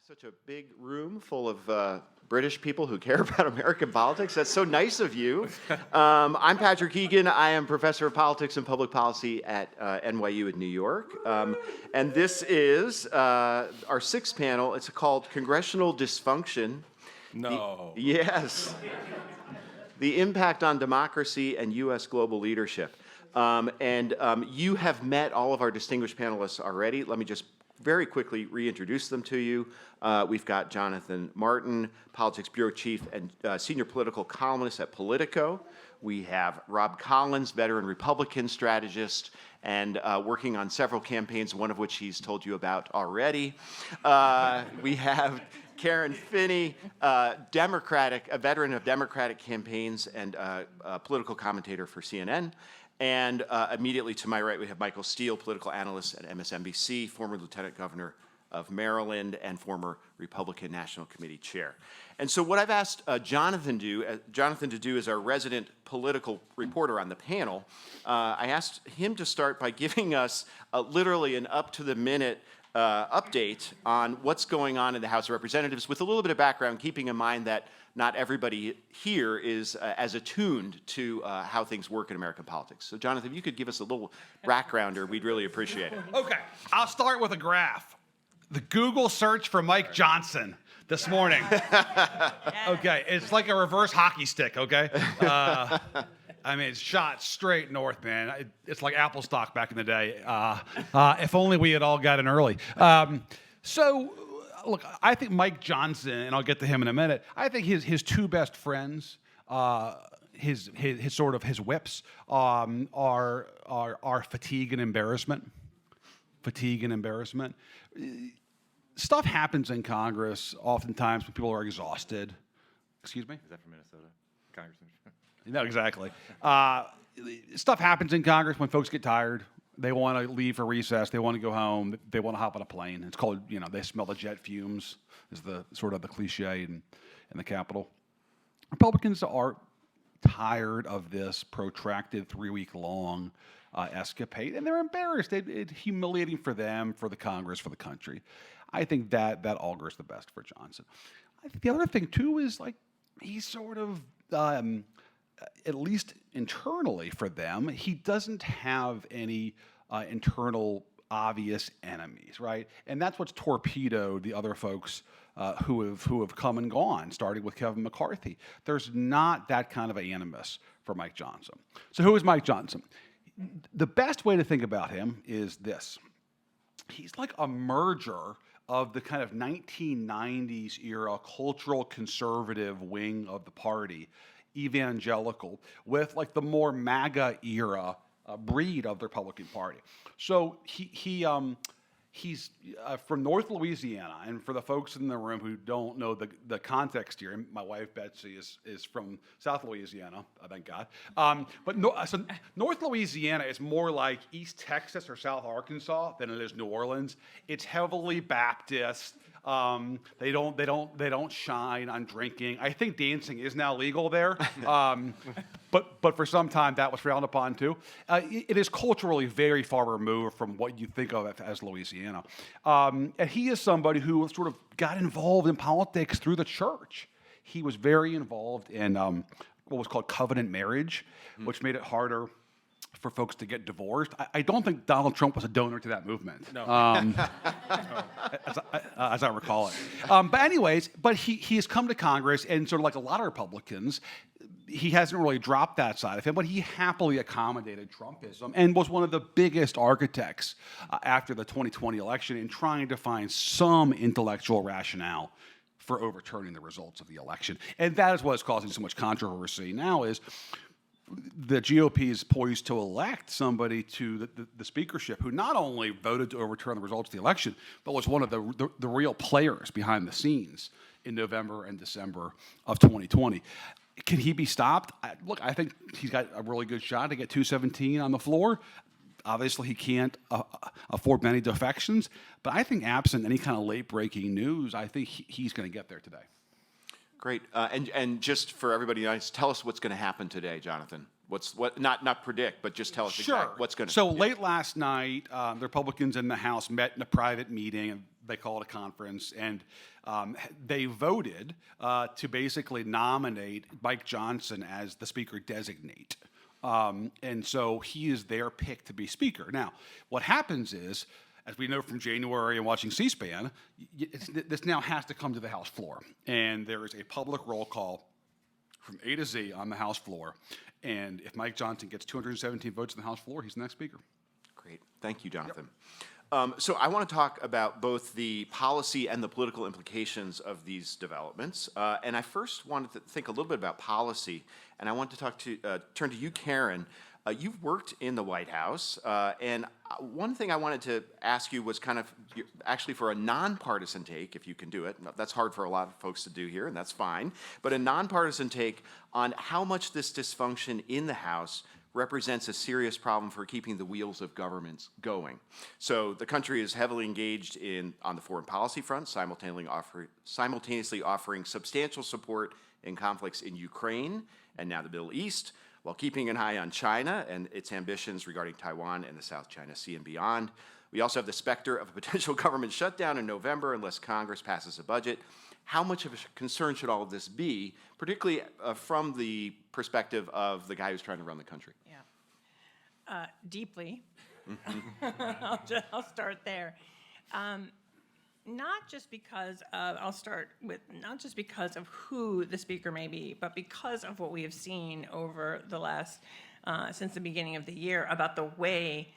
Such a big room full of British people who care about American politics. That's so nice of you. I'm Patrick Egan. I am professor of politics and public policy at NYU in New York. And this is our sixth panel. It's called Congressional Dysfunction. No. Yes. The impact on democracy and U.S. global leadership. You have met all of our distinguished panelists already. Let me just very quickly reintroduce them to you. We've got Jonathan Martin, Politics Bureau Chief and Senior Political Columnist at Politico. We have Rob Collins, veteran Republican strategist and working on several campaigns, one of which he's told you about already. We have Karen Finney, a veteran of Democratic campaigns and a political commentator for CNN. And immediately to my right, we have Michael Steele, political analyst at MSNBC, former lieutenant governor of Maryland, and former Republican National Committee chair. And so what I've asked Jonathan to do as our resident political reporter on the panel, I asked him to start by giving us literally an up-to-the-minute update on what's going on in the House of Representatives with a little bit of background, keeping in mind that not everybody here is as attuned to how things work in American politics. So Jonathan, if you could give us a little backgrounder, we'd really appreciate it. Okay, I'll start with a graph. The Google search for Mike Johnson this morning. Okay, it's like a reverse hockey stick, okay? I mean, it's shot straight north, man. It's like Apple stock back in the day. If only we had all gotten early. Look, I think Mike Johnson, and I'll get to him in a minute, I think his two best friends, his whips, are fatigue and embarrassment. Fatigue and embarrassment. Stuff happens in Congress oftentimes when people are exhausted. Excuse me? Is that from Minnesota? Congressman? No, exactly. Stuff happens in Congress when folks get tired. They want to leave for recess. They want to go home. They want to hop on a plane. It's called, they smell the jet fumes is the sort of the cliche in the Capitol. Republicans are tired of this protracted 3-week-long escapade, and they're embarrassed. It's humiliating for them, for the Congress, for the country. I think that augurs the best for Johnson. I think the other thing, too, is he's sort of, at least internally for them, he doesn't have any internal obvious enemies, right? And that's what's torpedoed the other folks who have come and gone, starting with Kevin McCarthy. There's not that kind of animus for Mike Johnson. So who is Mike Johnson? The best way to think about him is this. He's like a merger of the kind of 1990s era cultural conservative wing of the party, evangelical, with the more MAGA era breed of the Republican Party. So he's from North Louisiana, and for the folks in the room who don't know the context here, my wife Betsy is from South Louisiana, thank God. So North Louisiana is more like East Texas or South Arkansas than it is New Orleans. It's heavily Baptist. They don't shine on drinking. I think dancing is now legal there, but for some time that was frowned upon too. It is culturally very far removed from what you think of as Louisiana, and he is somebody who sort of got involved in politics through the church. He was very involved in what was called covenant marriage, which made it harder for folks to get divorced. I don't think Donald Trump was a donor to that movement. No. As I recall it. But he has come to Congress, and sort of like a lot of Republicans, he hasn't really dropped that side of him, but he happily accommodated Trumpism and was one of the biggest architects after the 2020 election in trying to find some intellectual rationale for overturning the results of the election. And that is what is causing so much controversy now is the GOP is poised to elect somebody to the speakership who not only voted to overturn the results of the election, but was one of the real players behind the scenes in November and December of 2020. Can he be stopped? I think he's got a really good shot to get 217 on the floor. Obviously, he can't afford many defections, but I think absent any kind of late-breaking news, I think he's going to get there today. Great. And just for everybody, tell us what's going to happen today, Jonathan. Not predict, but just tell us exactly what's going to happen. So late last night, the Republicans in the House met in a private meeting, and they call it a conference, and they voted to basically nominate Mike Johnson as the speaker designate. And so he is their pick to be speaker. Now, what happens is, as we know from January and watching C-SPAN, this now has to come to the House floor. And there is a public roll call from A to Z on the House floor. And if Mike Johnson gets 217 votes on the House floor, he's the next speaker. Great. Thank you, Jonathan. So I want to talk about both the policy and the political implications of these developments. And I first wanted to think a little bit about policy, and I want to turn to you, Karen. You've worked in the White House, and one thing I wanted to ask you was kind of actually for a nonpartisan take, if you can do it. That's hard for a lot of folks to do here, and that's fine. But a nonpartisan take on how much this dysfunction in the House represents a serious problem for keeping the wheels of governments going. So the country is heavily engaged on the foreign policy front, simultaneously offering substantial support in conflicts in Ukraine and now the Middle East, while keeping an eye on China and its ambitions regarding Taiwan and the South China Sea and beyond. We also have the specter of a potential government shutdown in November unless Congress passes a budget. How much of a concern should all of this be, particularly from the perspective of the guy who's trying to run the country? Yeah, deeply. I'll start there. Not just because of who the speaker may be, but because of what we have seen over the last, since the beginning of the year, about the way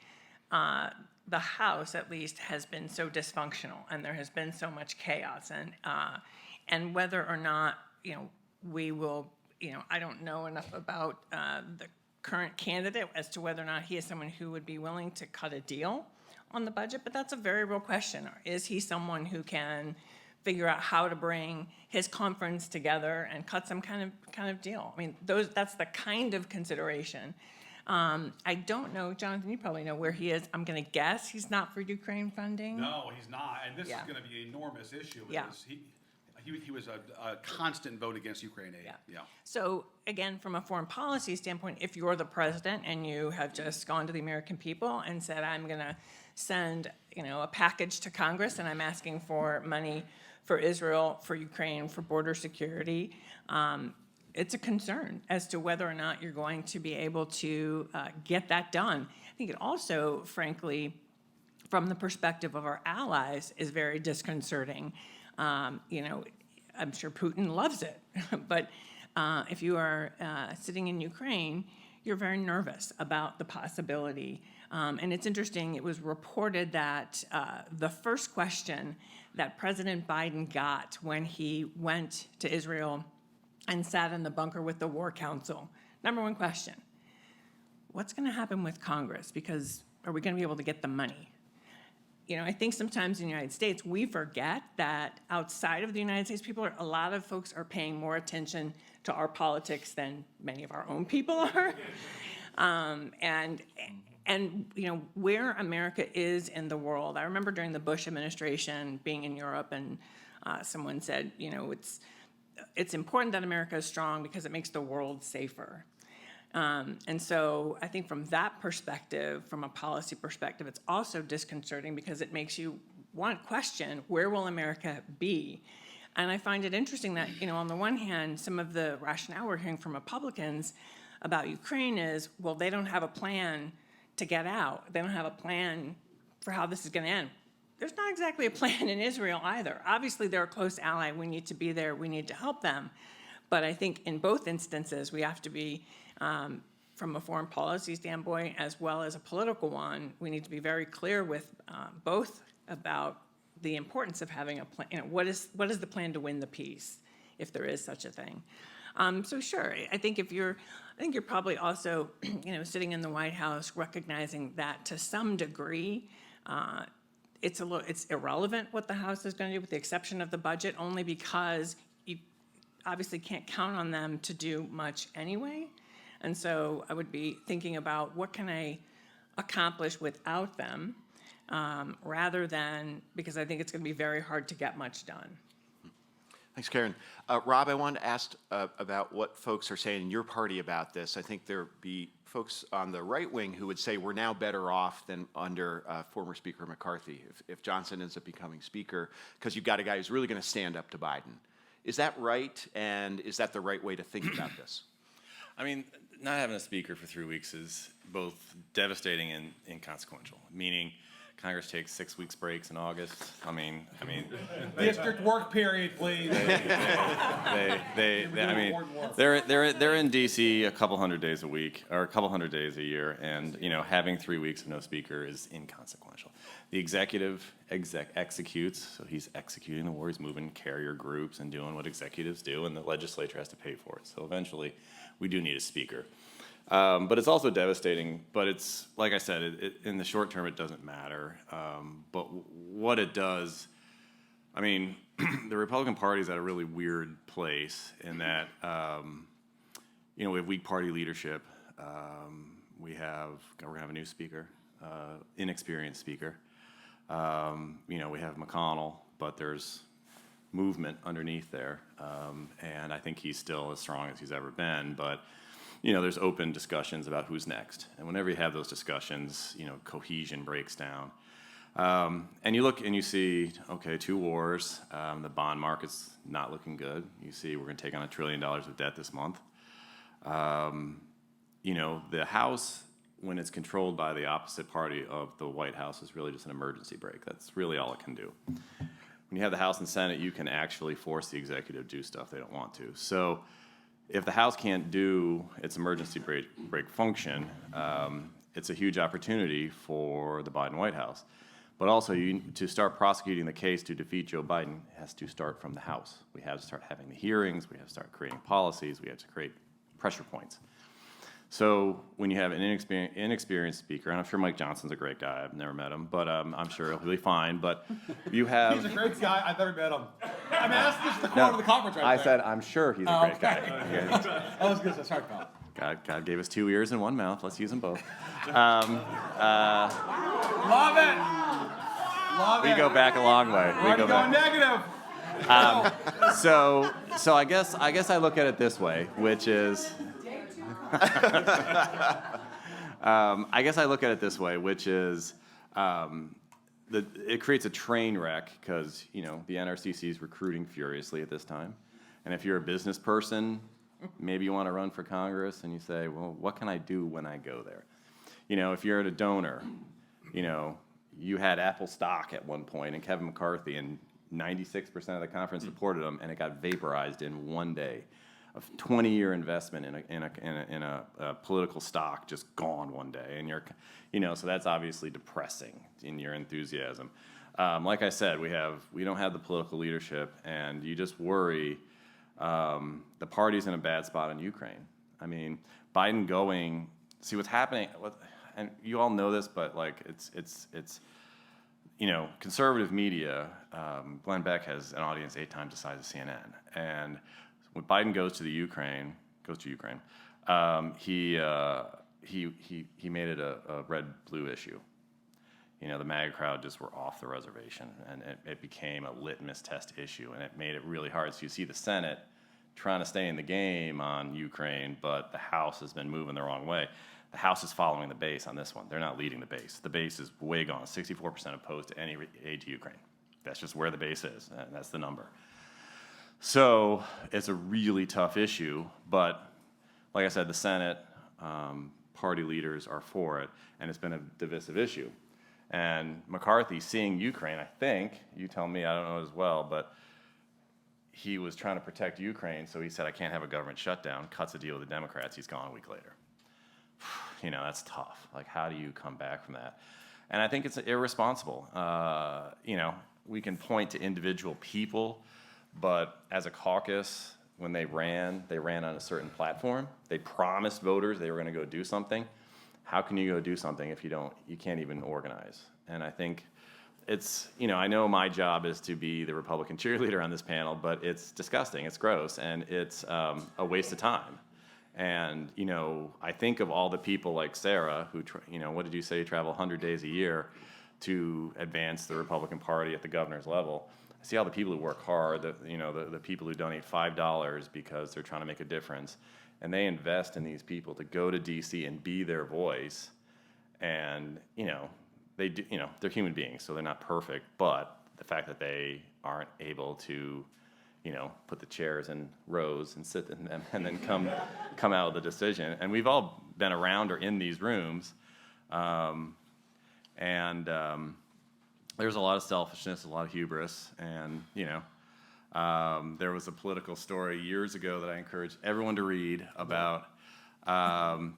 the House, at least, has been so dysfunctional, and there has been so much chaos, and whether or not, we will, I don't know enough about the current candidate as to whether or not he is someone who would be willing to cut a deal on the budget, but that's a very real question. Is he someone who can figure out how to bring his conference together and cut some kind of deal? I mean, that's the kind of consideration. I don't know, Jonathan, you probably know where he is. I'm going to guess he's not for Ukraine funding. No, he's not, and this Yeah. is going to be an enormous issue. Yeah. He was a constant vote against Ukraine aid. Yeah. So again, from a foreign policy standpoint, if you're the president and you have just gone to the American people and said, I'm going to send, a package to Congress and I'm asking for money for Israel, for Ukraine, for border security, it's a concern as to whether or not you're going to be able to get that done. I think it also, frankly, from the perspective of our allies, is very disconcerting. I'm sure Putin loves it, but if you are sitting in Ukraine, you're very nervous about the possibility. And it's interesting, it was reported that the first question that President Biden got when he went to Israel and sat in the bunker with the War Council, number one question, what's going to happen with Congress? Because are we going to be able to get the money? I think sometimes in the United States, we forget that outside of the United States, a lot of folks are paying more attention to our politics than many of our own people are. And where America is in the world. I remember during the Bush administration being in Europe, and someone said, it's important that America is strong because it makes the world safer. And so I think from that perspective, from a policy perspective, it's also disconcerting because it makes you question, where will America be? And I find it interesting that, on the one hand, some of the rationale we're hearing from Republicans about Ukraine is, well, they don't have a plan to get out. They don't have a plan for how this is going to end. There's not exactly a plan in Israel either. Obviously, they're a close ally. We need to be there. We need to help them. But I think in both instances, we have to be, from a foreign policy standpoint as well as a political one, we need to be very clear with both about the importance of having a plan. What is the plan to win the peace, if there is such a thing? So sure, I think you're probably also, sitting in the White House, recognizing that to some degree, it's irrelevant what the House is going to do, with the exception of the budget, only because you obviously can't count on them to do much anyway. And so I would be thinking about what can I accomplish without them, rather than, because I think it's going to be very hard to get much done. Thanks, Karen. Rob, I wanted to ask about what folks are saying in your party about this. I think there'll be folks on the right wing who would say we're now better off than under former Speaker McCarthy if Johnson ends up becoming Speaker, because you've got a guy who's really going to stand up to Biden. Is that right? And is that the right way to think about this? I mean, not having a speaker for 3 weeks is both devastating and inconsequential, meaning Congress takes 6 weeks breaks in August. I mean, District work period, please. they're in DC a couple hundred days a week or a couple hundred days a year, and having 3 weeks of no speaker is inconsequential. The executive executes, so he's executing the war. He's moving carrier groups and doing what executives do, and the legislature has to pay for it. So eventually, we do need a speaker. But it's also devastating. But it's, like I said, in the short term, it doesn't matter. But what it does, I mean, the Republican Party is at a really weird place in that, we have weak party leadership. We're gonna have a new speaker, inexperienced speaker. We have McConnell, but there's movement underneath there. And I think he's still as strong as he's ever been. But there's open discussions about who's next. And whenever you have those discussions, cohesion breaks down. And you look and you see, okay, 2 wars. The bond market's not looking good. You see we're going to take on $1 trillion of debt this month. The House, when it's controlled by the opposite party of the White House, is really just an emergency brake. That's really all it can do. When you have the House and Senate, you can actually force the executive to do stuff they don't want to. So if the House can't do its emergency brake function, it's a huge opportunity for the Biden White House. But also, to start prosecuting the case to defeat Joe Biden has to start from the House. We have to start having the hearings. We have to start creating policies. We have to create pressure points. So when you have an inexperienced speaker, and I'm sure Mike Johnson's a great guy. I've never met him, but I'm sure he'll be fine. But you have... He's a great guy. I've never met him. I mean, that's just the quote of the conference right I there. said I'm sure he's a great guy. Okay. I was good. Sorry, pal. God gave us 2 ears and 1 mouth. Let's use them both. Love it. Love it. We go back a long way. We're going negative. So I guess I look at it this way, which is... I guess I look at it this way, which is it creates a train wreck because the NRCC is recruiting furiously at this time, and if you're a business person, maybe you want to run for Congress, and you say, well, what can I do when I go there? If you're a donor, you had Apple stock at one point, and Kevin McCarthy, and 96% of the conference supported him, and it got vaporized in one day. A 20-year investment in a political stock just gone one day, and so that's obviously depressing in your enthusiasm. Like I said, we don't have the political leadership, and you just worry. The party's in a bad spot in Ukraine. I mean, Biden going. See what's happening, and you all know this, but it's conservative media. Glenn Beck has an audience 8 times the size of CNN, and when Biden goes to Ukraine, he made it a red-blue issue. The MAGA crowd just were off the reservation, and it became a litmus test issue, and it made it really hard. So you see the Senate trying to stay in the game on Ukraine, but the House has been moving the wrong way. The House is following the base on this one. They're not leading the base. The base is way gone, 64% opposed to any aid to Ukraine. That's just where the base is, and that's the number. So it's a really tough issue, but like I said, the Senate party leaders are for it, and it's been a divisive issue. And McCarthy, seeing Ukraine, I think, you tell me, I don't know as well, but he was trying to protect Ukraine, so he said, I can't have a government shutdown, cuts a deal with the Democrats, he's gone a week later. That's tough. Like, how do you come back from that? And I think it's irresponsible. We can point to individual people, but as a caucus, when they ran on a certain platform. They promised voters they were going to go do something. How can you go do something if you can't even organize? And I think it's, I know my job is to be the Republican cheerleader on this panel, but it's disgusting, it's gross, and it's a waste of time. And, I think of all the people like Sarah who, what did you say, travel 100 days a year to advance the Republican Party at the governor's level. I see all the people who work hard, the people who donate $5 because they're trying to make a difference, and they invest in these people to go to DC and be their voice. And they do, they're human beings, so they're not perfect. But the fact that they aren't able to, put the chairs in rows and sit in them, and then come out with a decision. And we've all been around or in these rooms, there's a lot of selfishness, a lot of hubris, and there was a political story years ago that I encourage everyone to read about.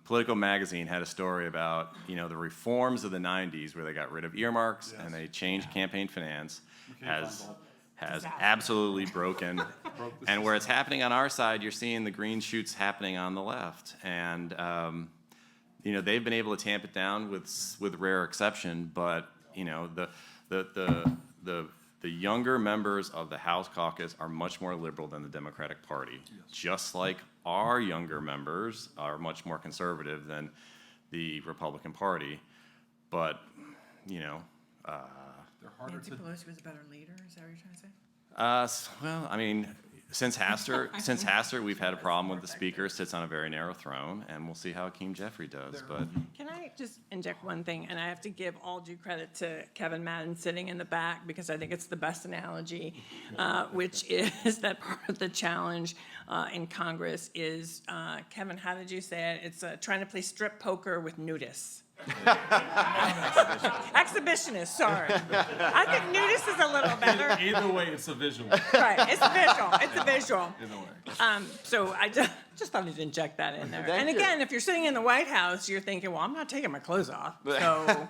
Political Magazine had a story about the reforms of the 90s where they got rid of earmarks and they changed campaign finance has absolutely broken. And where it's happening on our side, you're seeing the green shoots happening on the left. And they've been able to tamp it down with rare exception, but the younger members of the House caucus are much more liberal than the Democratic Party, just like our younger members are much more conservative than the Republican Party. But, They're harder Nancy to. Pelosi was a better leader, is that what you're trying to say? Well, I mean, since Hastert, we've had a problem with the speaker sits on a very narrow throne, and we'll see how Hakeem Jeffrey does. But Can I just inject one thing? And I have to give all due credit to Kevin Madden sitting in the back, because I think it's the best analogy, which is that part of the challenge in Congress is, Kevin, how did you say it? It's trying to play strip poker with nudists. Exhibitionist, sorry. I think nudist is a little better. Either way, it's a visual. Right, it's a visual. It's a visual. Either way. So I just thought I'd inject that in there. Thank And you. again, if you're sitting in the White House, you're thinking, well, I'm not taking my clothes off. So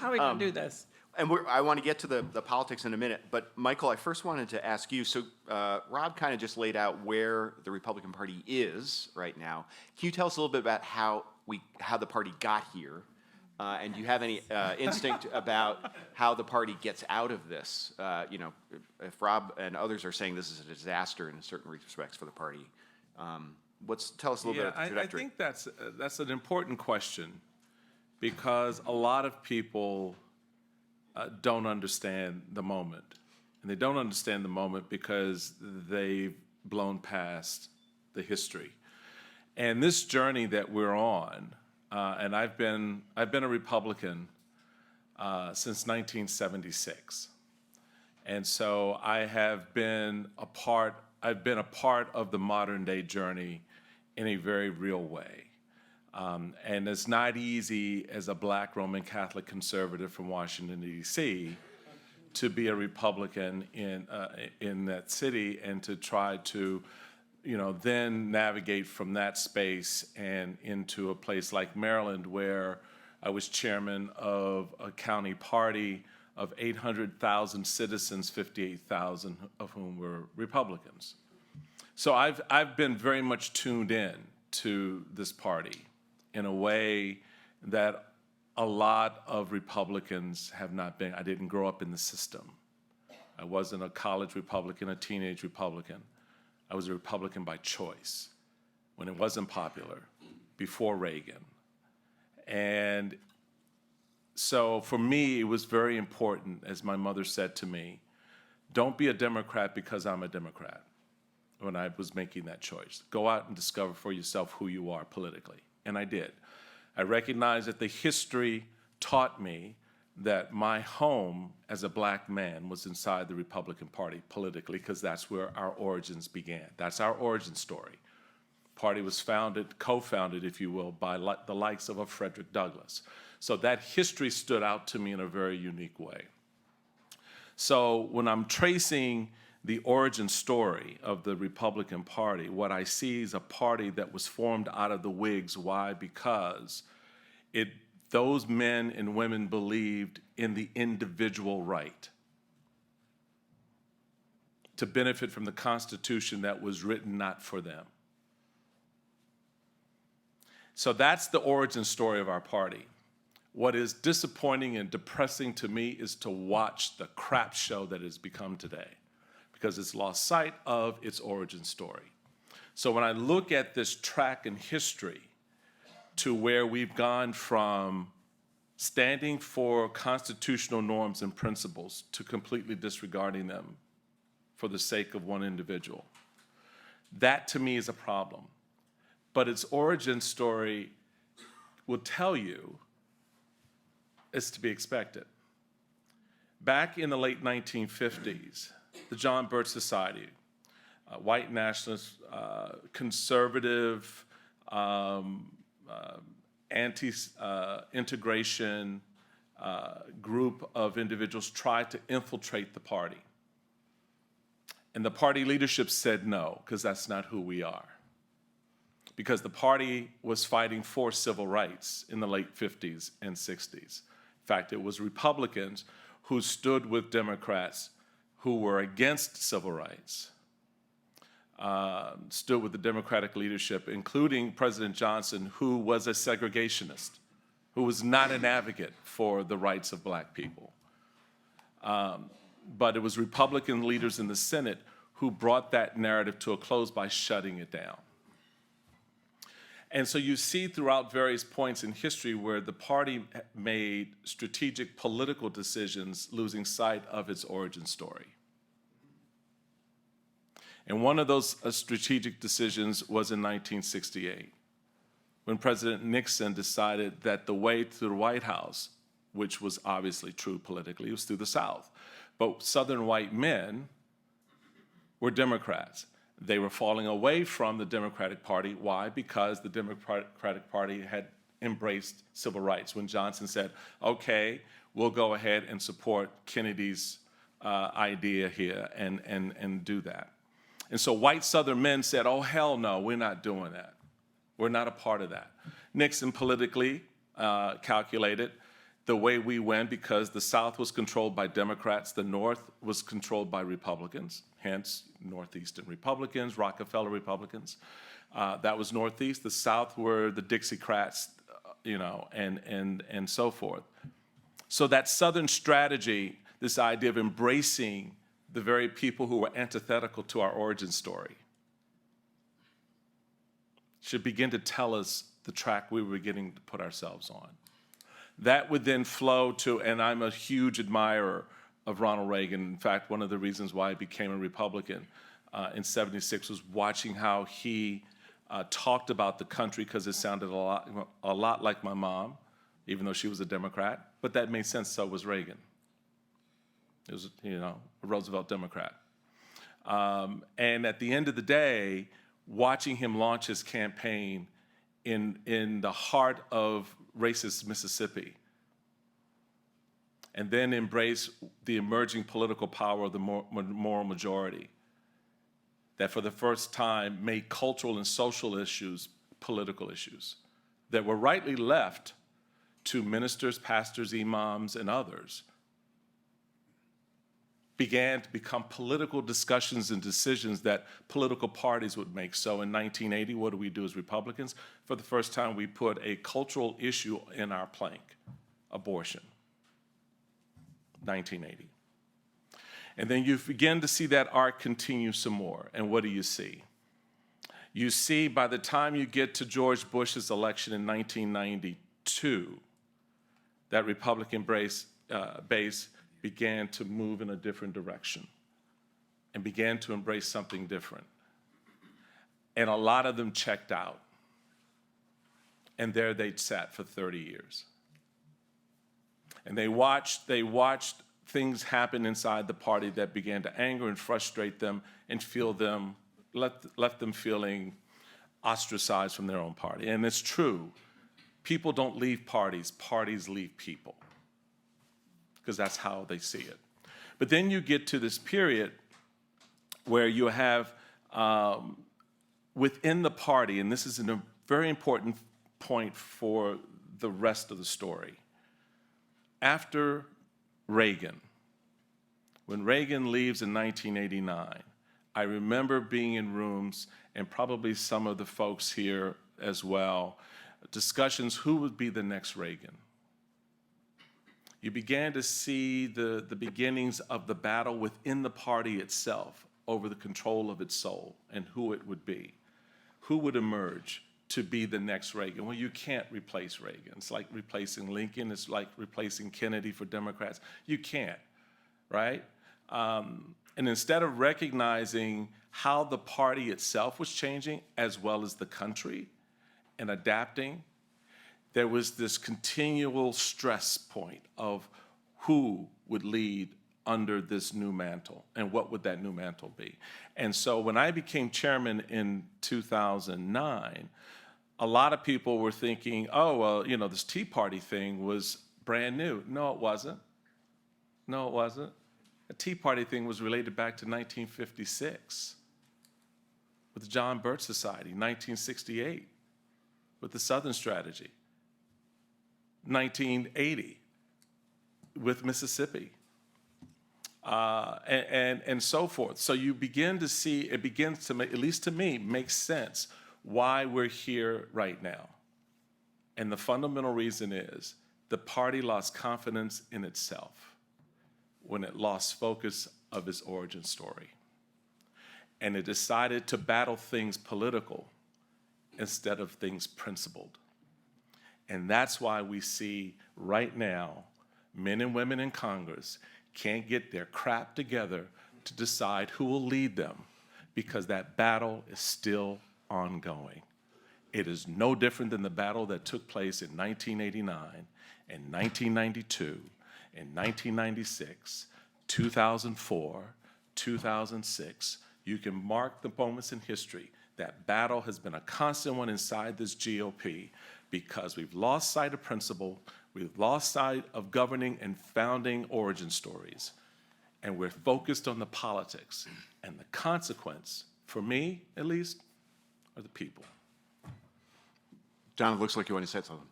how are we going to do this? And I want to get to the politics in a minute, but Michael, I first wanted to ask you, so Rob kind of just laid out where the Republican Party is right now. Can you tell us a little bit about how the party got here? And do you have any instinct about how the party gets out of this? If Rob and others are saying this is a disaster in certain respects for the party, tell us a little bit of the I trajectory. think that's an important question, because a lot of people don't understand the moment. And they don't understand the moment because they've blown past the history. And this journey that we're on, and I've been a Republican since 1976. And so I've been a part of the modern day journey in a very real way. And it's not easy as a Black Roman Catholic conservative from Washington, D.C., to be a Republican in that city and to try to, then navigate from that space and into a place like Maryland, where I was chairman of a county party of 800,000 citizens, 58,000 of whom were Republicans. So I've been very much tuned in to this party in a way that a lot of Republicans have not been. I didn't grow up in the system. I wasn't a college Republican, a teenage Republican. I was a Republican by choice when it wasn't popular, before Reagan. And so for me, it was very important, as my mother said to me, don't be a Democrat because I'm a Democrat, when I was making that choice. Go out and discover for yourself who you are politically. And I did. I recognized that the history taught me that my home as a Black man was inside the Republican Party politically, because that's where our origins began. That's our origin story. The party was co-founded, if you will, by the likes of a Frederick Douglass. So that history stood out to me in a very unique way. So when I'm tracing the origin story of the Republican Party, what I see is a party that was formed out of the Whigs. Why? Because those men and women believed in the individual right to benefit from the Constitution that was written not for them. So that's the origin story of our party. What is disappointing and depressing to me is to watch the crap show that it's become today, because it's lost sight of its origin story. So when I look at this track in history to where we've gone from standing for constitutional norms and principles to completely disregarding them for the sake of one individual. That, to me, is a problem. But its origin story will tell you it's to be expected. Back in the late 1950s, the John Birch Society, white nationalist, conservative, anti-integration group of individuals tried to infiltrate the party. And the party leadership said no, because that's not who we are. Because the party was fighting for civil rights in the late 50s and 60s. In fact, it was Republicans who stood with Democrats who were against civil rights, stood with the Democratic leadership, including President Johnson, who was a segregationist, who was not an advocate for the rights of black people. But it was Republican leaders in the Senate who brought that narrative to a close by shutting it down. And so you see throughout various points in history where the party made strategic political decisions losing sight of its origin story. And one of those strategic decisions was in 1968, when President Nixon decided that the way to the White House, which was obviously true politically, was through the South. But Southern white men were Democrats. They were falling away from the Democratic Party. Why? Because the Democratic Party had embraced civil rights. When Johnson said, okay, we'll go ahead and support Kennedy's idea here and do that. And so white Southern men said, oh, hell no, we're not doing that. We're not a part of that. Nixon politically calculated the way we went, because the South was controlled by Democrats, the North was controlled by Republicans, hence Northeastern Republicans, Rockefeller Republicans. That was Northeast. The South were the Dixiecrats, and so forth. So that Southern strategy, this idea of embracing the very people who were antithetical to our origin story, should begin to tell us the track we were beginning to put ourselves on. That would then flow to, and I'm a huge admirer of Ronald Reagan. In fact, one of the reasons why I became a Republican in '76 was watching how he talked about the country, because it sounded a lot like my mom, even though she was a Democrat. But that made sense, so was Reagan. It was, a Roosevelt Democrat. And at the end of the day, watching him launch his campaign in the heart of racist Mississippi, and then embrace the emerging political power of the moral majority, that for the first time made cultural and social issues political issues that were rightly left to ministers, pastors, imams, and others, began to become political discussions and decisions that political parties would make. So in 1980, what do we do as Republicans? For the first time, we put a cultural issue in our plank, abortion, 1980. And then you begin to see that arc continue some more. And what do you see? You see, by the time you get to George Bush's election in 1992, that Republican base began to move in a different direction and began to embrace something different. And a lot of them checked out. And there they sat for 30 years. And they watched things happen inside the party that began to anger and frustrate them and left them feeling ostracized from their own party. And it's true. People don't leave parties, parties leave people, because that's how they see it. But then you get to this period where you have within the party, and this is a very important point for the rest of the story. After Reagan, when Reagan leaves in 1989, I remember being in rooms, and probably some of the folks here as well, discussions, who would be the next Reagan? You began to see the beginnings of the battle within the party itself over the control of its soul and who it would be, who would emerge, to be the next Reagan. Well, you can't replace Reagan. It's like replacing Lincoln. It's like replacing Kennedy for Democrats. You can't, right? And instead of recognizing how the party itself was changing as well as the country and adapting, there was this continual stress point of who would lead under this new mantle and what would that new mantle be. And so when I became chairman in 2009, a lot of people were thinking, oh, well, you know, this Tea Party thing was brand new. No, it wasn't. No, it wasn't. The Tea Party thing was related back to 1956 with the John Birch Society, 1968 with the Southern Strategy, 1980 with Mississippi, and so forth. So you begin to see, it begins to make, at least to me, make sense why we're here right now. And the fundamental reason is the party lost confidence in itself when it lost focus of its origin story. And it decided to battle things political instead of things principled. And that's why we see right now men and women in Congress can't get their crap together to decide who will lead them, because that battle is still ongoing. It is no different than the battle that took place in 1989, and 1992, in 1996, 2004, 2006. You can mark the moments in history. That battle has been a constant one inside this GOP because we've lost sight of principle, we've lost sight of governing and founding origin stories, and we're focused on the politics. And the consequence, for me at least, are the people. John, it looks like you want to say something.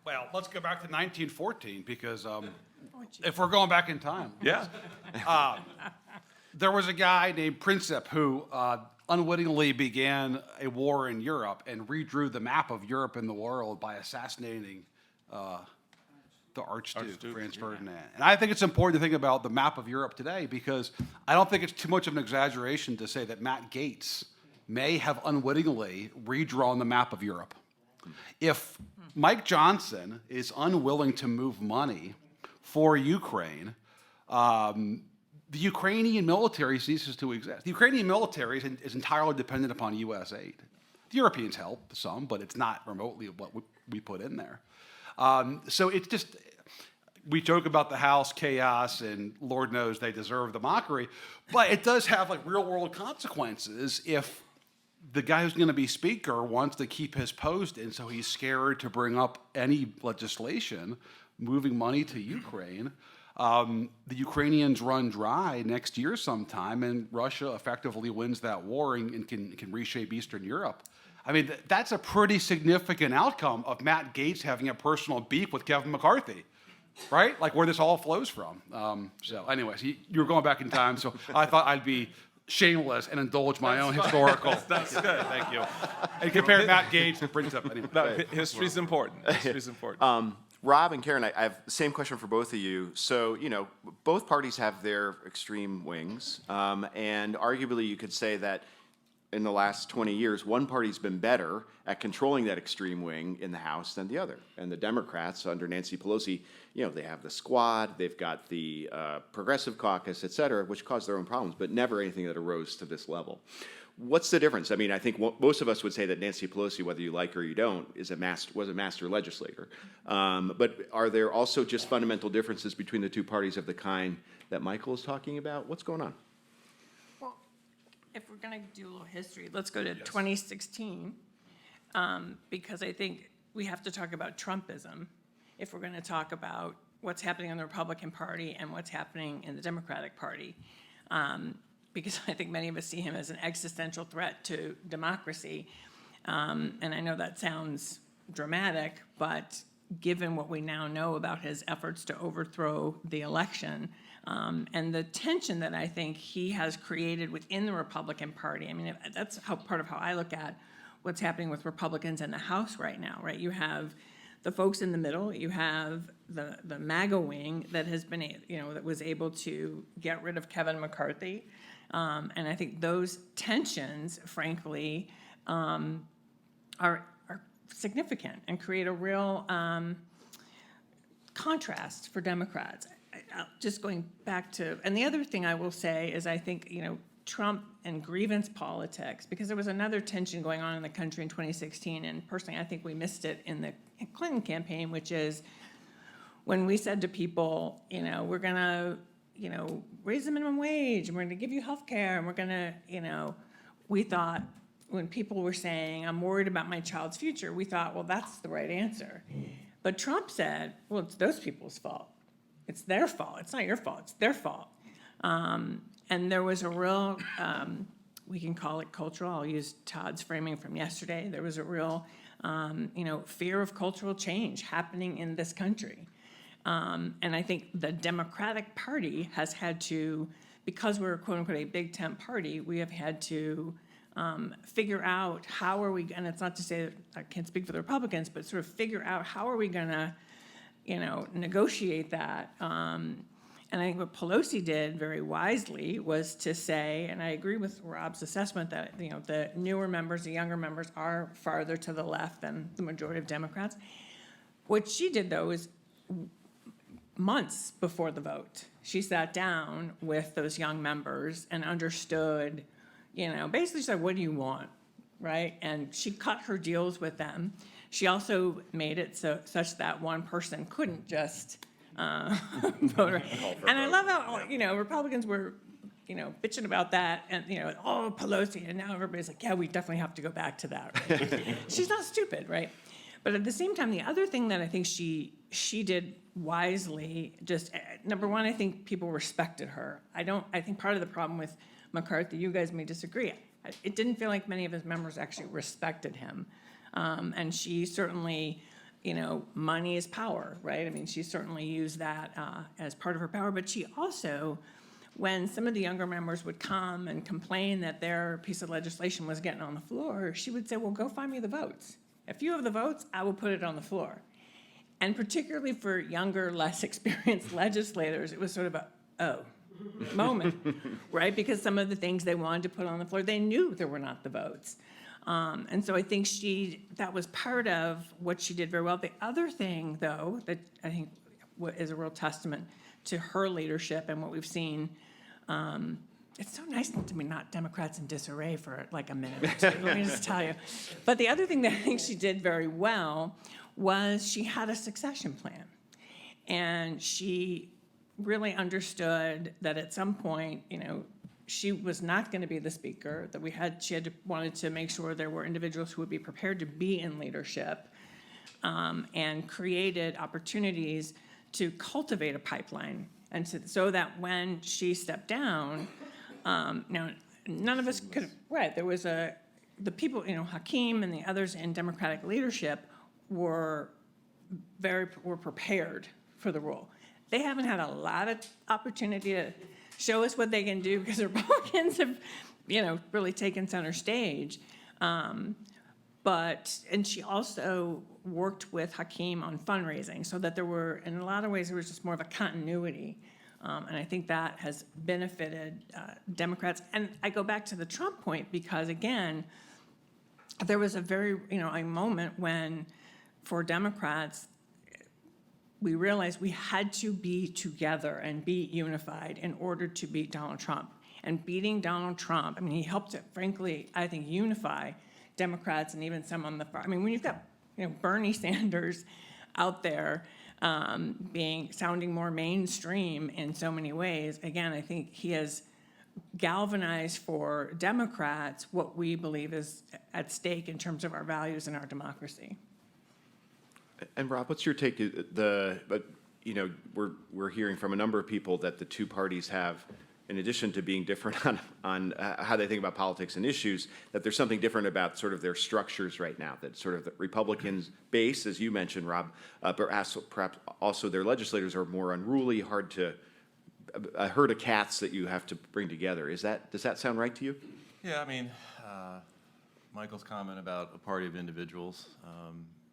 Well, let's go back to 1914 because if we're going back in time. Yeah. There was a guy named Princip who unwittingly began a war in Europe and redrew the map of Europe and the world by assassinating the Archduke Franz Ferdinand. And I think it's important to think about the map of Europe today because I don't think it's too much of an exaggeration to say that Matt Gaetz may have unwittingly redrawn the map of Europe. If Mike Johnson is unwilling to move money for Ukraine, the Ukrainian military ceases to exist. The Ukrainian military is entirely dependent upon U.S. aid. The Europeans help some, but it's not remotely what we put in there. So it's just, we joke about the House chaos, and Lord knows they deserve the mockery, but it does have like real-world consequences if the guy who's going to be speaker wants to keep his post, and so he's scared to bring up any legislation moving money to Ukraine. The Ukrainians run dry next year sometime, and Russia effectively wins that war and can reshape Eastern Europe. I mean, that's a pretty significant outcome of Matt Gaetz having a personal beef with Kevin McCarthy, right? Like where this all flows from. So anyways, you were going back in time, so I thought I'd be shameless and indulge my own historical. That's good. Thank you. And compare Matt Gaetz to Princip. Anyway. No, history's important. History's important. Rob and Karen, I have the same question for both of you. So, you know, both parties have their extreme wings, and arguably you could say that in the last 20 years, one party's been better at controlling that extreme wing in the House than the other. And the Democrats under Nancy Pelosi, you know, they have the squad, they've got the progressive caucus, et cetera, which caused their own problems, but never anything that arose to this level. What's the difference? I mean, I think most of us would say that Nancy Pelosi, whether you like her or you don't, was a master legislator. But are there also just fundamental differences between the two parties of the kind that Michael is talking about? What's going on? Well, if we're going to do a little history, let's go to 2016, because I think we have to talk about Trumpism if we're going to talk about what's happening in the Republican Party and what's happening in the Democratic Party. Because I think many of us see him as an existential threat to democracy. And I know that sounds dramatic, but given what we now know about his efforts to overthrow the election and the tension that I think he has created within the Republican Party, I mean, that's part of how I look at what's happening with Republicans in the House right now, right? You have the folks in the middle, you have the MAGA wing that has been, that was able to get rid of Kevin McCarthy. And I think those tensions, frankly, are significant and create a real contrast for Democrats. Just going back to, and the other thing I will say is I think, Trump and grievance politics, because there was another tension going on in the country in 2016, and personally I think we missed it in the Clinton campaign, which is when we said to people, we're gonna, raise the minimum wage, and we're gonna give you health care, and we're gonna, we thought when people were saying, I'm worried about my child's future, we thought, well, that's the right answer. But Trump said, well, it's those people's fault. It's their fault. It's not your fault. It's their fault. And there was a real, we can call it cultural. I'll use Todd's framing from yesterday. There was a real, fear of cultural change happening in this country. And I think the Democratic Party has had to, because we're quote unquote a big tent party, we have had to figure out how are we, and it's not to say that I can't speak for the Republicans, but sort of figure out how are we gonna, negotiate that. And I think what Pelosi did very wisely was to say, and I agree with Rob's assessment that, the newer members, the younger members are farther to the left than the majority of Democrats. What she did though is months before the vote, she sat down with those young members and understood, basically said, what do you want, right? And she cut her deals with them. She also made it such that one person couldn't just vote. And I love how, Republicans were, bitching about that and, oh, Pelosi. And now everybody's like, yeah, we definitely have to go back to that. Right? She's not stupid, right? But at the same time, the other thing that I think she did wisely, just number one, I think people respected her. I think part of the problem with McCarthy, you guys may disagree, it didn't feel like many of his members actually respected him. And she certainly, money is power, right? I mean, she certainly used that as part of her power, but she also, when some of the younger members would come and complain that their piece of legislation was getting on the floor, she would say, well, go find me the votes. If you have the votes, I will put it on the floor. And particularly for younger, less experienced legislators, it was sort of a, moment, right? Because some of the things they wanted to put on the floor, they knew there were not the votes. And so I think that was part of what she did very well. The other thing, though, that I think is a real testament to her leadership and what we've seen, it's so nice to be not Democrats in disarray for like a minute or two, let me just tell you. But the other thing that I think she did very well was she had a succession plan. And she really understood that at some point, she was not going to be the speaker, that she wanted to make sure there were individuals who would be prepared to be in leadership, and created opportunities to cultivate a pipeline. And so that when she stepped down, now none of us could, right, there was the people, Hakeem and the others in Democratic leadership were prepared for the role. They haven't had a lot of opportunity to show us what they can do because the Republicans have, really taken center stage. And she also worked with Hakeem on fundraising so that there were, in a lot of ways, there was just more of a continuity. And I think that has benefited Democrats. And I go back to the Trump point because, again, there was a very, a moment when, for Democrats, we realized we had to be together and be unified in order to beat Donald Trump. And beating Donald Trump, he helped to, frankly, I think, unify Democrats and even some on the far. When you've got, Bernie Sanders out there sounding more mainstream in so many ways, again, I think he has galvanized for Democrats what we believe is at stake in terms of our values and our democracy. And Rob, what's your take? We're hearing from a number of people that the two parties have, in addition to being different on how they think about politics and issues, that there's something different about sort of their structures right now. That sort of the Republicans' base, as you mentioned, Rob, but perhaps also their legislators are more unruly, a herd of cats that you have to bring together. Does that sound right to you? Yeah, Michael's comment about a party of individuals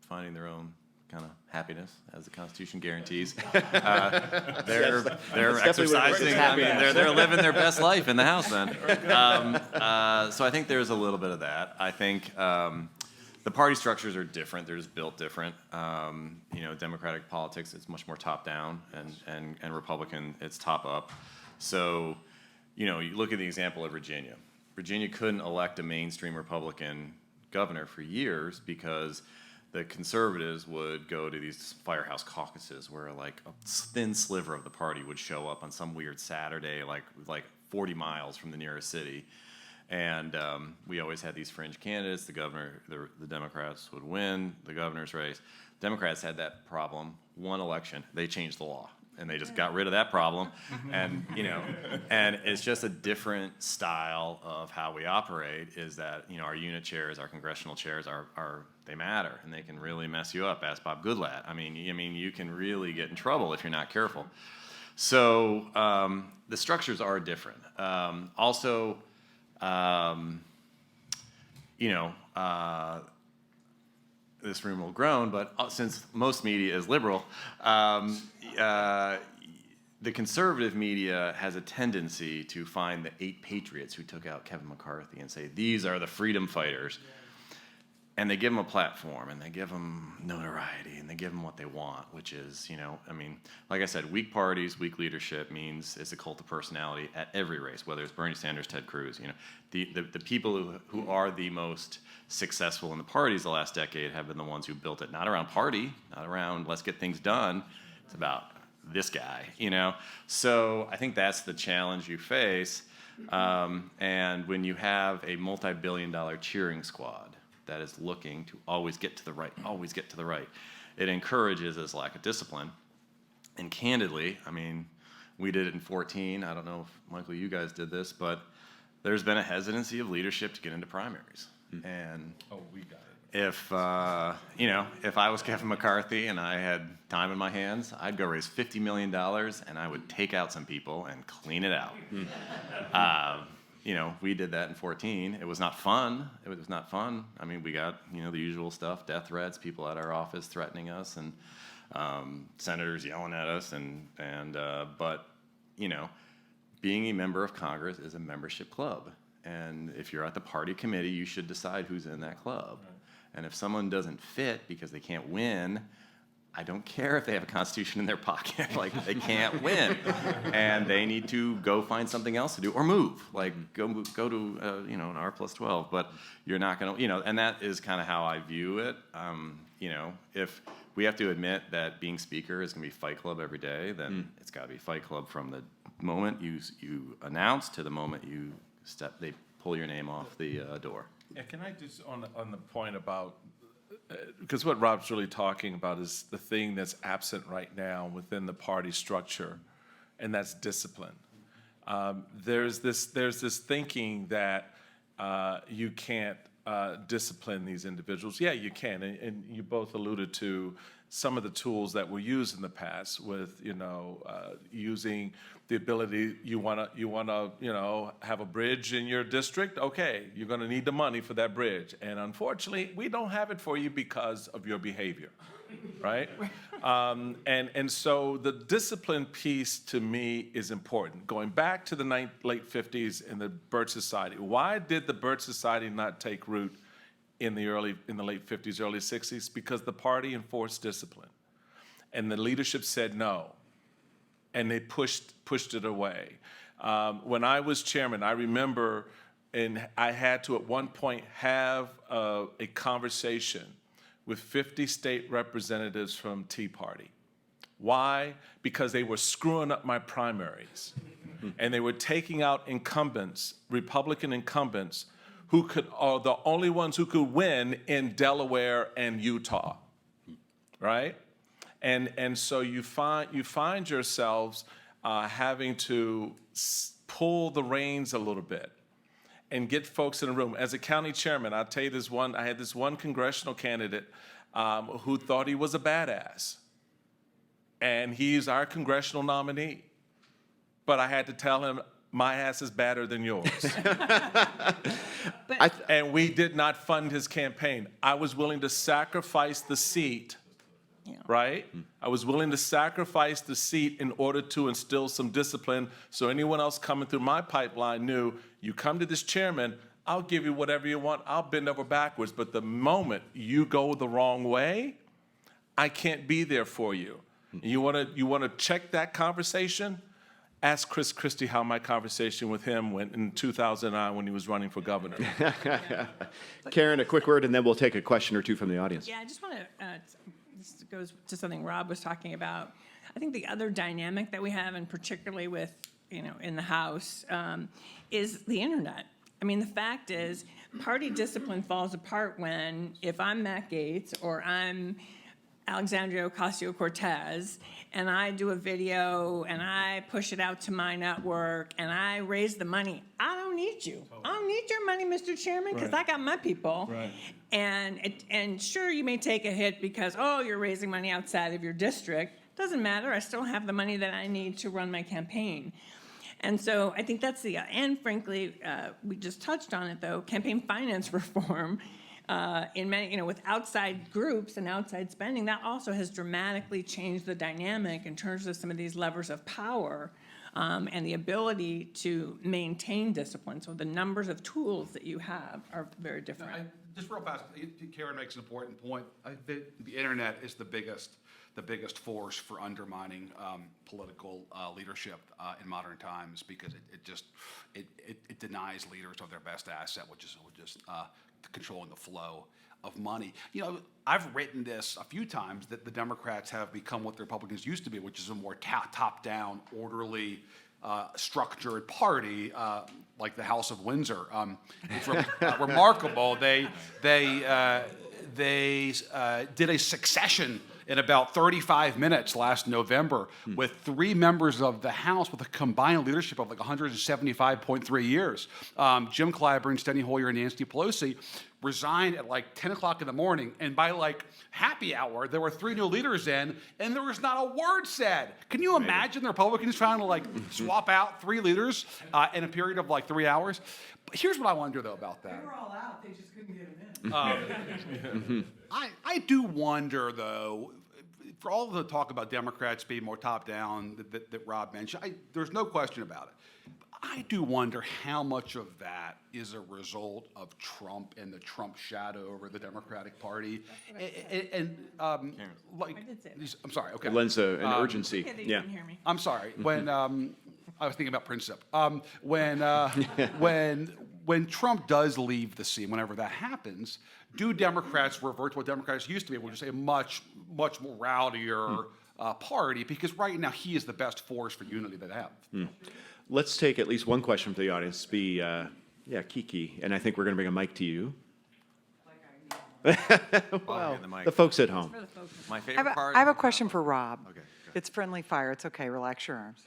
finding their own kind of happiness, as the Constitution guarantees. They're exercising. They're living their best life in the House. Then, so I think there's a little bit of that. I think the party structures are different. They're just built different. You know, Democratic politics, it's much more top down, and Republican, it's top up. So, you know, you look at the example of Virginia. Virginia couldn't elect a mainstream Republican governor for years because the conservatives would go to these firehouse caucuses where like a thin sliver of the party would show up on some weird Saturday, like 40 miles from the nearest city. And we always had these fringe candidates. The Democrats would win the governor's race. Democrats had that problem. One election, they changed the law, and they just got rid of that problem. And you know, and it's just a different style of how we operate. Is that, you know, our unit chairs, our congressional chairs are they matter, and they can really mess you up. Ask Bob Goodlatte. I mean, you can really get in trouble if you're not careful. So the structures are different. Also. You know, this room will groan, but since most media is liberal, the conservative media has a tendency to find the 8 patriots who took out Kevin McCarthy and say, these are the freedom fighters. And they give them a platform, and they give them notoriety, and they give them what they want, which is, you know, I mean, like I said, weak parties, weak leadership means it's a cult of personality at every race, whether it's Bernie Sanders, Ted Cruz. You know, the people who are the most successful in the parties the last decade have been the ones who built it, not around party, not around let's get things done. It's about this guy, you know. So I think that's the challenge you face. And when you have a multi-billion-dollar cheering squad that is looking to always get to the right, it encourages this lack of discipline. And candidly, I mean, we did it in 2014. I don't know if, Michael, you guys did this, but there's been a hesitancy of leadership to get into primaries. And we got it. if, you know, if I was Kevin McCarthy and I had time in my hands, I'd go raise $50 million, and I would take out some people and clean it out. You know, we did that in 2014. It was not fun. It was not fun. I mean, we got, you know, the usual stuff, death threats, people at our office threatening us, and senators yelling at us, but, you know, being a member of Congress is a membership club. And if you're at the party committee, you should decide who's in that club. Right. And if someone doesn't fit because they can't win, I don't care if they have a constitution in their pocket. Like, they can't win, and they need to go find something else to do or move. Like, go to you know, an R+12. But you're not going to, you know, and that is kind of how I view it. You know, if we have to admit that being speaker is going to be Fight Club every day, then it's got to be Fight Club from the moment you announce to the moment you they pull your name off the door. Yeah, can I just on the point about. Because what Rob's really talking about is the thing that's absent right now within the party structure, and that's discipline. There's this thinking that you can't discipline these individuals. Yeah, you can, and you both alluded to some of the tools that were used in the past with, you know, using the ability, you wanna, you know, have a bridge in your district. Okay, you're gonna need the money for that bridge, and unfortunately, we don't have it for you because of your behavior, right? And so the discipline piece to me is important. Going back to the late 50s and the Birch Society, why did the Birch Society not take root in the late 50s, early 60s? Because the party enforced discipline, and the leadership said no, and they pushed it away. When I was chairman, I remember, and I had to at one point have a conversation with 50 state representatives from Tea Party. Why? Because they were screwing up my primaries, and they were taking out incumbents, Republican incumbents, who are the only ones who could win in Delaware and Utah, right? And so you find yourselves having to pull the reins a little bit and get folks in the room. As a county chairman, I'll tell you this one, I had this one congressional candidate who thought he was a badass. And he's our congressional nominee. But I had to tell him, my ass is badder than yours. And we did not fund his campaign. I was willing to sacrifice the seat, right? I was willing to sacrifice the seat in order to instill some discipline, so anyone else coming through my pipeline knew, you come to this chairman, I'll give you whatever you want. I'll bend over backwards. But the moment you go the wrong way, I can't be there for you. You wanna check that conversation? Ask Chris Christie how my conversation with him went in 2009 when he was running for governor. Karen, a quick word, and then we'll take a question or two from the audience. Yeah, I just want to, this goes to something Rob was talking about. I think the other dynamic that we have, and particularly with, in the House, is the internet. I mean, the fact is, party discipline falls apart when, if I'm Matt Gaetz or I'm Alexandria Ocasio-Cortez, and I do a video and I push it out to my network and I raise the money, I don't need you. I don't need your money, Mr. Chairman, because I got my people. Right. And sure, you may take a hit because, you're raising money outside of your district. Doesn't matter. I still have the money that I need to run my campaign. And so I think that's and frankly, we just touched on it though, campaign finance reform. In many, with outside groups and outside spending, that also has dramatically changed the dynamic in terms of some of these levers of power and the ability to maintain discipline. So the numbers of tools that you have are very different. Just real fast, Karen makes an important point. The internet is the biggest force for undermining political leadership in modern times, because it denies leaders of their best asset, which is controlling the flow of money. I've written this a few times that the Democrats have become what the Republicans used to be, which is a more top-down, orderly, structured party, like the House of Windsor. It's remarkable. They did a succession in about 35 minutes last November with 3 members of the House with a combined leadership of like 175.3 years. Jim Clyburn, Steny Hoyer, and Nancy Pelosi resigned at like 10 o'clock in the morning, and by like happy hour, there were 3 new leaders in, and there was not a word said. Can you imagine the Republicans trying to like swap out 3 leaders in a period of like 3 hours? But here's what I wonder though about that. They were all out, they just couldn't get them in. I do wonder, though, for all the talk about Democrats being more top-down that Rob mentioned, there's no question about it. I do wonder how much of that is a result of Trump and the Trump shadow over the Democratic Party. I'm sorry. Okay. It lends an urgency. Yeah, they Yeah. didn't hear me. I'm sorry. When I was thinking about Princip. When Trump does leave the scene, whenever that happens, do Democrats revert to what Democrats used to be, which is a much more rowdier party? Because right now he is the best force for unity that they have. Let's take at least one question from the audience. Be Kiki, and I think we're going to bring a mic to you. Well, the folks at home. My I favorite part. have a question for Rob. Okay, go. It's friendly fire. It's okay. Relax your arms.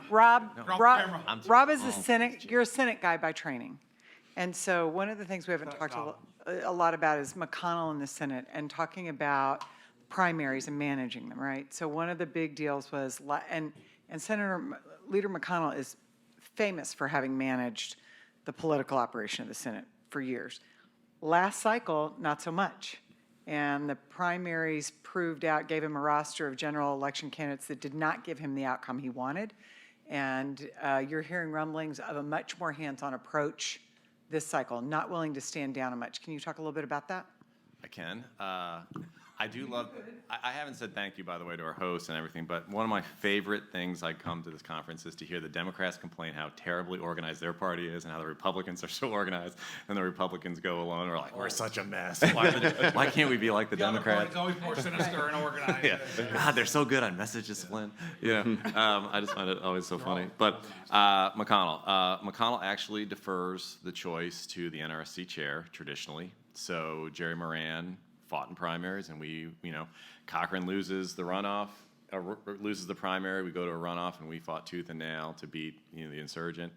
Rob is a Senate. You're a Senate guy by training, and so one of the things we haven't talked a lot about is McConnell in the Senate and talking about primaries and managing them. Right. So one of the big deals was, and Leader McConnell is famous for having managed the political operation of the Senate for years. Last cycle, not so much. And the primaries gave him a roster of general election candidates that did not give him the outcome he wanted. And you're hearing rumblings of a much more hands-on approach this cycle, not willing to stand down much. Can you talk a little bit about that? I can. I do love, I haven't said thank you, by the way, to our hosts and everything, but one of my favorite things I come to this conference is to hear the Democrats complain how terribly organized their party is and how the Republicans are so organized, and the Republicans go alone and are like, we're such a mess. Why can't we be like the Democrats? It's always more sinister and organized. Yeah. God, they're so good on message discipline. I just find it always so funny. But McConnell actually defers the choice to the NRSC chair traditionally. So Jerry Moran fought in primaries, and Cochran loses the runoff, loses the primary. We go to a runoff, and we fought tooth and nail to beat the insurgent.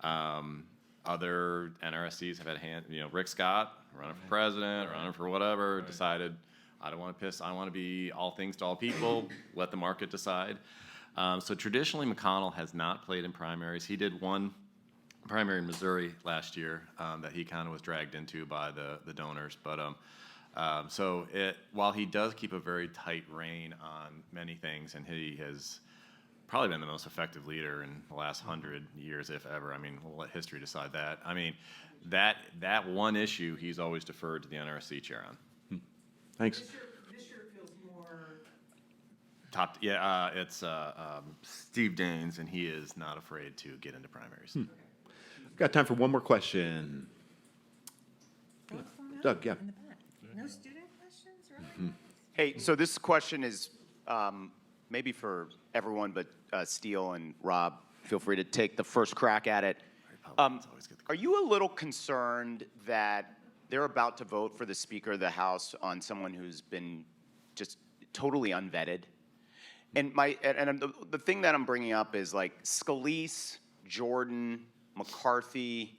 Other NRSCs have had Rick Scott running for president, running for whatever, decided I don't want to be all things to all people. Let the market decide. So traditionally, McConnell has not played in primaries. He did one primary in Missouri last year that he kind of was dragged into by the donors, but. While he does keep a very tight rein on many things, and he has probably been the most effective leader in the last 100 years, if ever. I mean, we'll let history decide that. I mean, that one issue he's always deferred to the NRC chair on. Thanks. This year feels more. It's Steve Daines, and he is not afraid to get into primaries. Got time for one more question. Doug, yeah. In the back. No student questions, really? Hey, so this question is maybe for everyone, but Steele and Rob, feel free to take the first crack at it. Are you a little concerned that they're about to vote for the Speaker of the House on someone who's been just totally unvetted? And the thing that I'm bringing up is like Scalise, Jordan, McCarthy,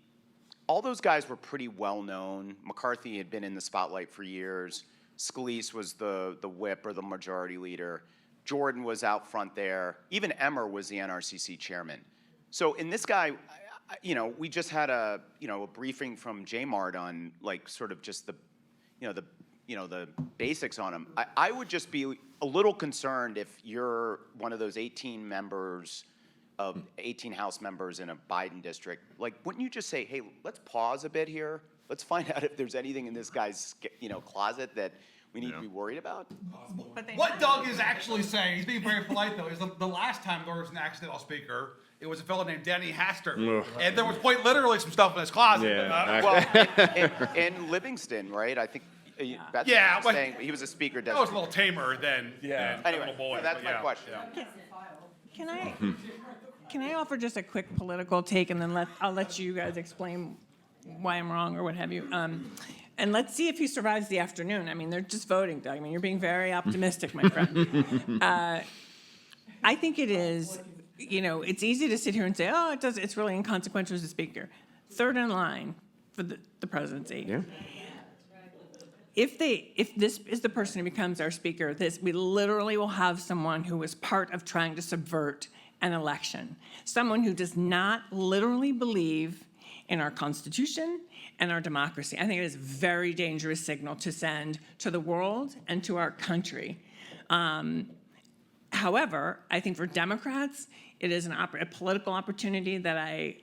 all those guys were pretty well known. McCarthy had been in the spotlight for years. Scalise was the whip or the majority leader. Jordan was out front there. Even Emmer was the NRCC chairman. So in this guy, we just had a briefing from JMART on like sort of just the basics on him. I would just be a little concerned if you're one of those 18 members of 18 House members in a Biden district. Like, wouldn't you just say, hey, let's pause a bit here. Let's find out if there's anything in this guy's closet that we need to be worried about? What Doug is actually saying, he's being very polite though, is the last time there was an accidental speaker, it was a fellow named Denny Hastert. And there was quite literally some stuff in his closet. Yeah, Well, and Livingston, right? I think that's Yeah, what but- he's saying. He was a speaker That was a designate. little tamer than Anyway, little boy. so that's but my yeah, question. yeah. Can I offer just a quick political take, and then I'll let you guys explain why I'm wrong or what have you. And let's see if he survives the afternoon. I mean, they're just voting, Doug. I mean, you're being very optimistic, my friend. I think it is, it's easy to sit here and say, oh, it's really inconsequential as a speaker. Third in line for the presidency. Yeah. If this is the person who becomes our speaker, we literally will have someone who was part of trying to subvert an election. Someone who does not literally believe in our Constitution and our democracy. I think it is a very dangerous signal to send to the world and to our country. However, I think for Democrats, it is a political opportunity that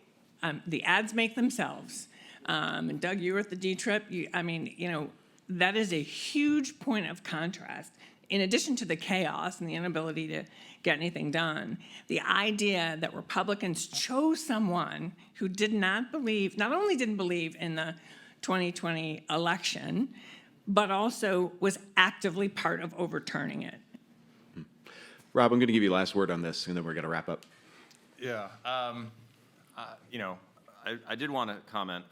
the ads make themselves. And Doug, you were at the D trip. That is a huge point of contrast. In addition to the chaos and the inability to get anything done, the idea that Republicans chose someone who not only didn't believe in the 2020 election, but also was actively part of overturning it. Rob, I'm going to give you the last word on this, and then we're going to wrap up. Yeah. I did want to comment,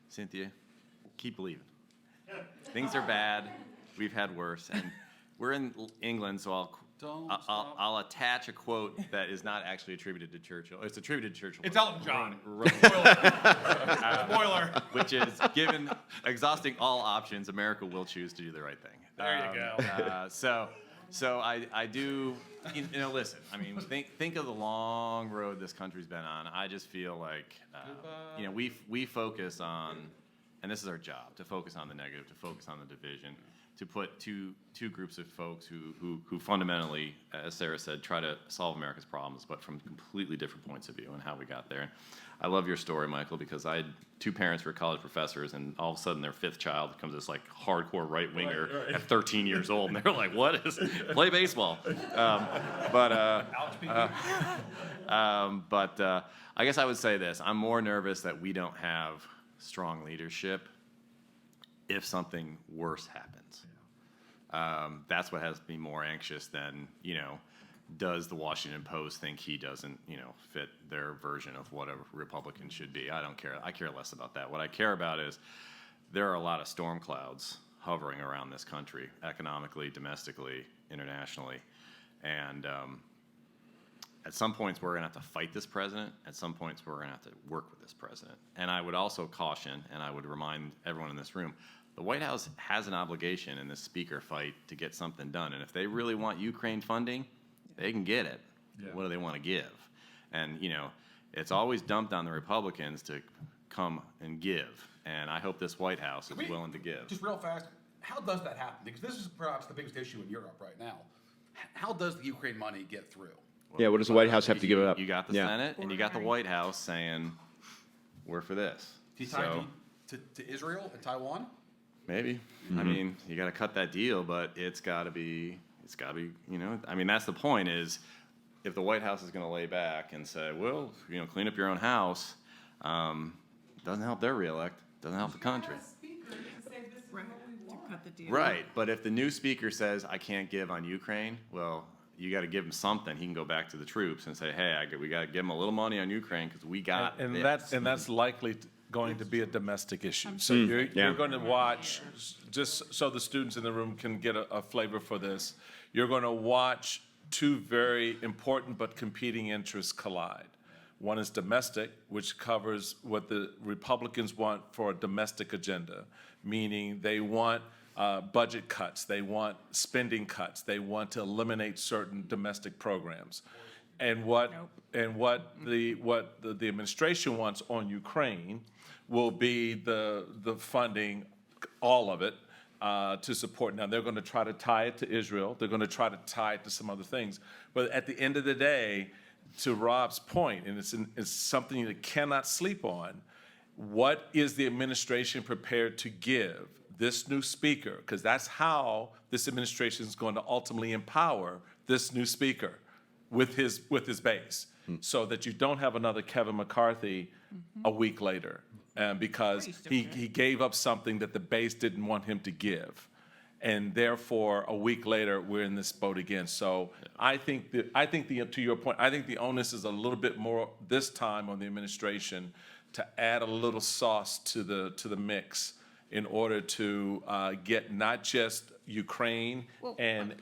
Cynthia, keep believing. Things are bad. We've had worse, and we're in England, so I'll attach a quote that is not actually attributed to Churchill. It's attributed to Churchill. It's Elton John. Spoiler. Which is, given exhausting all options, America will choose to do the right thing. There you go. So I do, listen, I mean, think of the long road this country's been on. I just feel like, we focus on, and this is our job, to focus on the negative, to focus on the division, to put two groups of folks who fundamentally, as Sarah said, try to solve America's problems, but from completely different points of view and how we got there. I love your story, Michael, because I had two parents who were college professors, and all of a sudden their fifth child becomes this like hardcore right-winger at 13 years old, and they're like, "What is play baseball?" I guess I would say this: I'm more nervous that we don't have strong leadership if something worse happens. That's what has me more anxious than, does the Washington Post think he doesn't, fit their version of what a Republican should be? I don't care. I care less about that. What I care about is there are a lot of storm clouds hovering around this country, economically, domestically, internationally. And at some points, we're going to have to fight this president. At some points, we're going to have to work with this president. And I would also caution, and I would remind everyone in this room, the White House has an obligation in this speaker fight to get something done. And if they really want Ukraine funding, they can get it. Yeah. What do they want to give? And, it's always dumped on the Republicans to come and give. And I hope this White House is willing to give. Just real fast, how does that happen? Because this is perhaps the biggest issue in Europe right now. how does the Ukraine money get through? Yeah, what does the White House have to give it up? You got the Yeah. Senate and you got the White House saying, we're for this. Do you tie So, to Israel and Taiwan? maybe. I mean, you got to cut that deal, but it's got to be, you know, I mean, that's the point is, if the White House is going to lay back and say, well, you know, clean up your own house, doesn't help their reelect, doesn't help the country. Right, to cut the deal. Right, but if the new speaker says, I can't give on Ukraine, well, you got to give him something. He can go back to the troops and say, hey, we got to give him a little money on Ukraine because we got And this. that's likely going to be a domestic issue. So you're going to watch, just so the students in the room can get a flavor for this, you're going to watch two very important but competing interests collide. One is domestic, which covers what the Republicans want for a domestic agenda, meaning they want budget cuts, they want spending cuts, they want to eliminate certain domestic programs. And what the administration wants on Ukraine will be the funding, all of it, to support. Now, they're going to try to tie it to Israel. They're going to try to tie it to some other things. But at the end of the day, to Rob's point, and it's something that cannot sleep on, what is the administration prepared to give this new speaker? Because that's how this administration is going to ultimately empower this new speaker with his base, so that you don't have another Kevin McCarthy a week later, because he gave up something that the base didn't want him to give. And therefore, a week later, we're in this boat again. So I think to your point, I think the onus is a little bit more this time on the administration to add a little sauce to the mix in order to get not just Ukraine and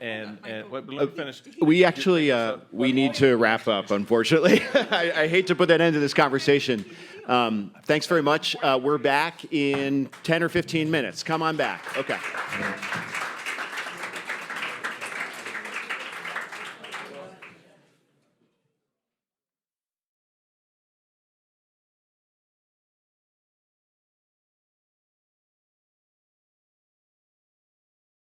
let me finish. We actually, we need to wrap up, unfortunately. I hate to put that end to this conversation. Thanks very much. We're back in 10 or 15 minutes. Come on back. Okay.